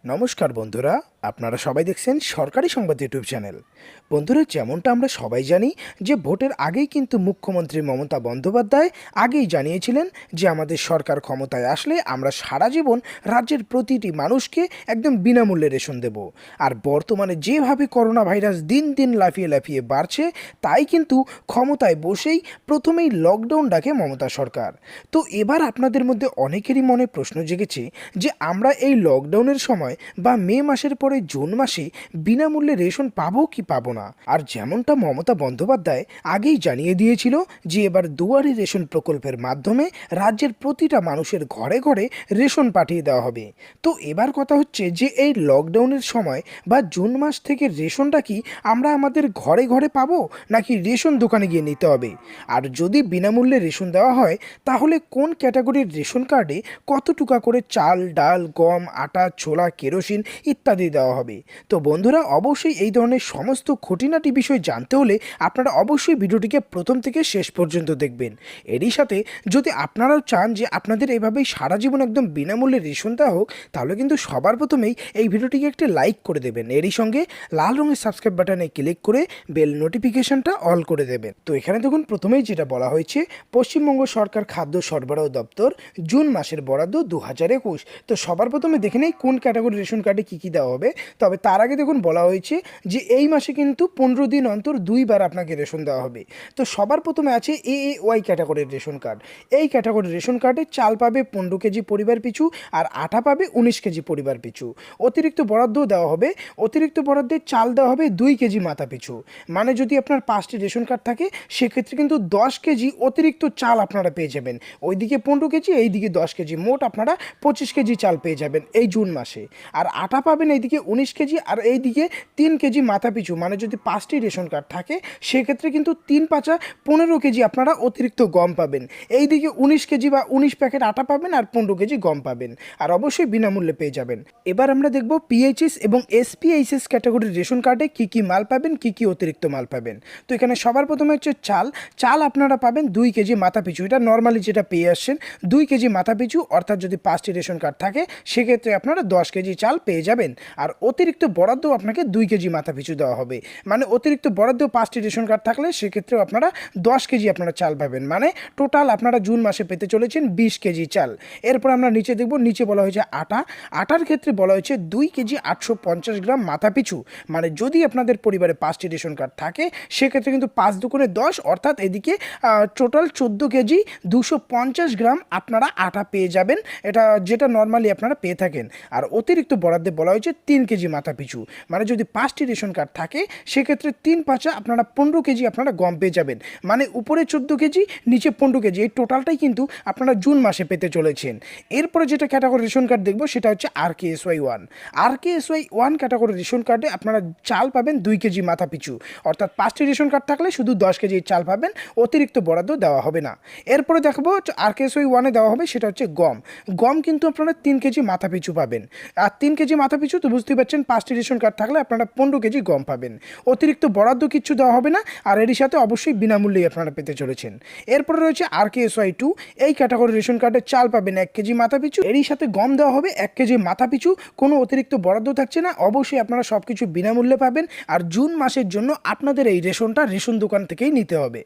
নমস্কার বন্ধুরা, আপনারা সবাই দেখছেন সরকারি সংবাদ ইউটিউব চ্যানেল। বন্ধুরা, যেমনটা আমরা সবাই জানি যে ভোটের আগেই কিন্তু মুখ্যমন্ত্রী মমতা বন্দ্যোপাধ্যায় আগেই জানিয়েছিলেন যে আমাদের সরকার ক্ষমতায় আসলে আমরা সারা জীবন রাজ্যের প্রতিটি মানুষকে একদম বিনামূল্যে রেশন দেব। আর বর্তমানে যেভাবে করোনা ভাইরাস দিন দিন লাফিয়ে লাফিয়ে বাড়ছে, তাই কিন্তু ক্ষমতায় বসেই প্রথমেই লকডাউন ডাকে মমতা সরকার। তো এবার আপনাদের মধ্যে অনেকেরই মনে প্রশ্ন জেগেছে যে আমরা এই লকডাউনের সময় বা মে মাসের পরে জুন মাসে বিনামূল্যে রেশন পাবো কি পাবো না। আর যেমনটা মমতা বন্দ্যোপাধ্যায় আগেই জানিয়ে দিয়েছিল যে এবার দুয়ারে রেশন প্রকল্পের মাধ্যমে রাজ্যের প্রতিটা মানুষের ঘরে ঘরে রেশন পাঠিয়ে দেওয়া হবে। তো এবার কথা হচ্ছে যে এই লকডাউনের সময় বা জুন মাস থেকে রেশনটা কি আমরা আমাদের ঘরে ঘরে পাবো নাকি রেশন দোকানে গিয়ে নিতে হবে? আর যদি বিনামূল্যে রেশন দেওয়া হয় তাহলে কোন ক্যাটাগরির রেশন কার্ডে কত টাকা করে চাল, ডাল, গম, আটা, ছোলা, কেরোসিন ইত্যাদি দেওয়া হবে? তো বন্ধুরা, অবশ্যই এই ধরনের সমস্ত খুঁটিনাটি বিষয় জানতে হলে আপনারা অবশ্যই ভিডিওটিকে প্রথম থেকে শেষ পর্যন্ত দেখবেন। এরই সাথে যদি আপনারাও চান যে আপনাদের এভাবেই সারা জীবন একদম বিনামূল্যে রেশন দেওয়া হোক, তাহলে কিন্তু সবার প্রথমেই এই ভিডিওটিকে একটি লাইক করে দেবেন। এরই সঙ্গে লাল রঙের সাবস্ক্রাইব বাটনে ক্লিক করে বেল নোটিফিকেশনটা অল করে দেবেন। তো এখানে দেখুন প্রথমেই যেটা বলা হয়েছে, পশ্চিমবঙ্গ সরকার খাদ্য সরবরাহ দপ্তর জুন মাসের বরাদ্দ 2021। তো সবার প্রথমে দেখে নেই কোন ক্যাটাগরি রেশন কার্ডে কী কী দেওয়া হবে। তবে তার আগে দেখুন বলা হয়েছে যে এই মাসে কিন্তু 15 দিন অন্তর 2বার আপনাকে রেশন দেওয়া হবে। তো সবার প্রথমে আছে ওয়াই ক্যাটাগরির রেশন কার্ড। এই ক্যাটাগরির রেশন কার্ডে চাল পাবে 15 কেজি পরিবার পিছু, আর আটা পাবে 19 কেজি পরিবার পিছু। অতিরিক্ত বরাদ্দও দেওয়া হবে। অতিরিক্ত বরাদ্দে চাল দেওয়া হবে 2 কেজি মাথা পিছু। মানে যদি আপনার 5টি রেশন কার্ড থাকে সেক্ষেত্রে কিন্তু 10 কেজি অতিরিক্ত চাল আপনারা পেয়ে যাবেন। ওইদিকে 15 কেজি, এইদিকে 10 কেজি, মোট আপনারা 25 কেজি চাল পেয়ে যাবেন এই জুন মাসে। আর আটা পাবেন এইদিকে 19 কেজি, আর এইদিকে 3 কেজি মাথা পিছু। মানে যদি 5টি রেশন কার্ড থাকে সেক্ষেত্রে কিন্তু 3 পাঁচা 15 কেজি আপনারা অতিরিক্ত গম পাবেন। এইদিকে 19 কেজি বা 19 প্যাকেট আটা পাবেন আর 15 কেজি গম পাবেন, আর অবশ্যই বিনামূল্যে পেয়ে যাবেন। এবার আমরা দেখব পিএইচএস এবং এসপিএইচএস ক্যাটাগরির রেশন কার্ডে কী কী মাল পাবেন, কী কী অতিরিক্ত মাল পাবেন। তো এখানে সবার প্রথমে হচ্ছে চাল। চাল আপনারা পাবেন 2 কেজি মাথা পিছু। এটা নর্মালি যেটা পেয়ে আসছেন 2 কেজি মাথা পিছু, অর্থাৎ যদি 5টি রেশন কার্ড থাকে সেক্ষেত্রে আপনারা 10 কেজি চাল পেয়ে যাবেন। আর অতিরিক্ত বরাদ্দ আপনাকে 2 কেজি মাথা পিছু দেওয়া হবে। মানে অতিরিক্ত বরাদ্দ 5টি রেশন কার্ড থাকলে সেক্ষেত্রেও আপনারা 10 কেজি আপনারা চাল পাবেন। মানে টোটাল আপনারা জুন মাসে পেতে চলেছেন 20 কেজি চাল। এরপর আমরা নিচে দেখব, নিচে বলা হয়েছে আটা। আটার ক্ষেত্রে বলা হয়েছে 2 কেজি 850 গ্রাম মাথা পিছু। মানে যদি আপনাদের পরিবারে 5টি রেশন কার্ড থাকে সেক্ষেত্রে কিন্তু 5 দুগুণে 10, অর্থাৎ এদিকে টোটাল 14 কেজি 250 গ্রাম আপনারা আটা পেয়ে যাবেন, এটা যেটা নর্মালি আপনারা পেয়ে থাকেন। আর অতিরিক্ত বরাদ্দে বলা হয়েছে 3 কেজি মাথা পিছু। মানে যদি 5টি রেশন কার্ড থাকে সেক্ষেত্রে 3 পাঁচা আপনারা 15 কেজি আপনারা গম পেয়ে যাবেন। মানে উপরে 14 কেজি, নিচে 15 কেজি, এই টোটালটাই কিন্তু আপনারা জুন মাসে পেতে চলেছেন। এরপরে যেটা ক্যাটাগরি রেশন কার্ড দেখবো সেটা হচ্ছে RKSY 1। RKSY 1 ক্যাটাগরি রেশন কার্ডে আপনারা চাল পাবেন 2 কেজি মাথা পিছু, অর্থাৎ 5টি রেশন কার্ড থাকলে শুধু 10 কেজি চাল পাবেন, অতিরিক্ত বরাদ্দ দেওয়া হবে না। এরপরে দেখবো RKSY 1-এ দেওয়া হবে সেটা হচ্ছে গম। গম কিন্তু আপনারা 3 কেজি মাথা পিছু পাবেন। আর 3 কেজি মাথা পিছু তো বুঝতেই পারছেন 5টি রেশন কার্ড থাকলে আপনারা 15 কেজি গম পাবেন। অতিরিক্ত বরাদ্দ কিচ্ছু দেওয়া হবে না, আর এরই সাথে অবশ্যই বিনামূল্যেই আপনারা পেতে চলেছেন। এরপরে রয়েছে RKSY 2। এই ক্যাটাগরি রেশন কার্ডে চাল পাবেন 1 কেজি মাথা পিছু, এরই সাথে গম দেওয়া হবে 1 কেজি মাথা পিছু। কোনো অতিরিক্ত বরাদ্দ থাকছে না, অবশ্যই আপনারা সব কিছু বিনামূল্যে পাবেন। আর জুন মাসের জন্য আপনাদের এই রেশনটা রেশন দোকান থেকেই নিতে হবে।